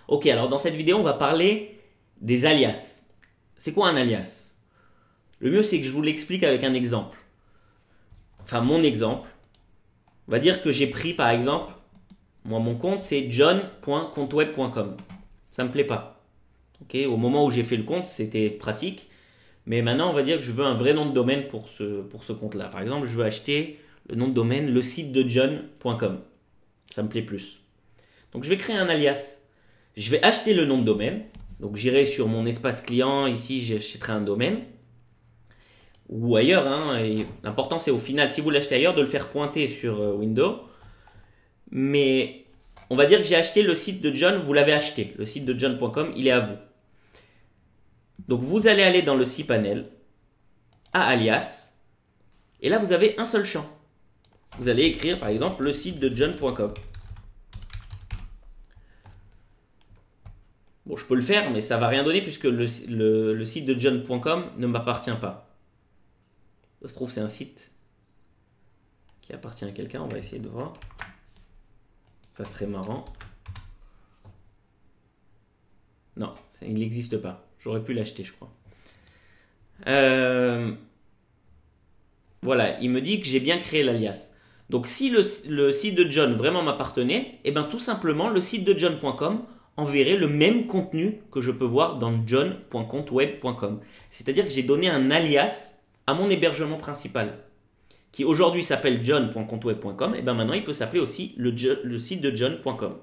Ok, alors dans cette vidéo, on va parler des alias. C'est quoi un alias? Le mieux, c'est que je vous l'explique avec un exemple. Enfin, mon exemple. On va dire que j'ai pris, par exemple, moi, mon compte, c'est john.compteweb.com. Ça me plaît pas. Ok, au moment où j'ai fait le compte, c'était pratique. Mais maintenant, on va dire que je veux un vrai nom de domaine pour ce compte-là. Par exemple, je veux acheter le nom de domaine le site de john.com. Ça me plaît plus. Donc, je vais créer un alias. Je vais acheter le nom de domaine. Donc, j'irai sur mon espace client. Ici, j'achèterai un domaine. Ou ailleurs. L'important, c'est au final, si vous l'achetez ailleurs, de le faire pointer sur Windows. Mais on va dire que j'ai acheté le site de John. Vous l'avez acheté. Le site de john.com, il est à vous. Donc, vous allez aller dans le cPanel, à alias. Et là, vous avez un seul champ. Vous allez écrire, par exemple, le site de john.com. Bon, je peux le faire, mais ça ne va rien donner puisque le site de john.com ne m'appartient pas. Ça se trouve, c'est un site qui appartient à quelqu'un. On va essayer de voir. Ça serait marrant. Non, il n'existe pas. J'aurais pu l'acheter, je crois. Voilà, il me dit que j'ai bien créé l'alias. Donc, si le site de John vraiment m'appartenait, eh bien, tout simplement, le site de john.com enverrait le même contenu que je peux voir dans john.compteweb.com. C'est-à-dire que j'ai donné un alias à mon hébergement principal, qui aujourd'hui s'appelle john.compteweb.com, et bien maintenant il peut s'appeler aussi le site de john.com.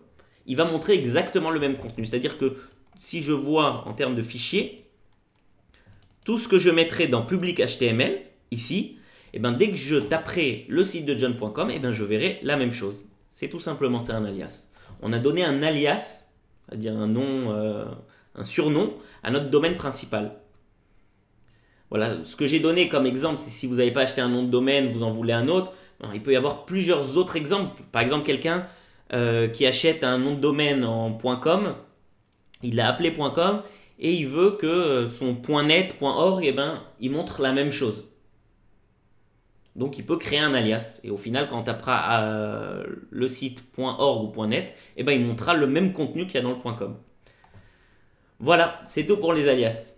Il va montrer exactement le même contenu. C'est-à-dire que si je vois en termes de fichiers, tout ce que je mettrai dans public HTML, ici, et ben dès que je taperai le site de john.com, et ben je verrai la même chose. C'est tout simplement ça un alias. On a donné un alias, c'est-à-dire un nom, un surnom, à notre domaine principal. Voilà, ce que j'ai donné comme exemple, c'est si vous n'avez pas acheté un nom de domaine, vous en voulez un autre. Alors, il peut y avoir plusieurs autres exemples. Par exemple, quelqu'un qui achète un nom de domaine en .com, il l'a appelé .com et il veut que son .net, .org, eh ben, il montre la même chose. Donc, il peut créer un alias. Et au final, quand on tapera le site .org ou .net, eh ben, il montrera le même contenu qu'il y a dans le .com. Voilà, c'est tout pour les alias.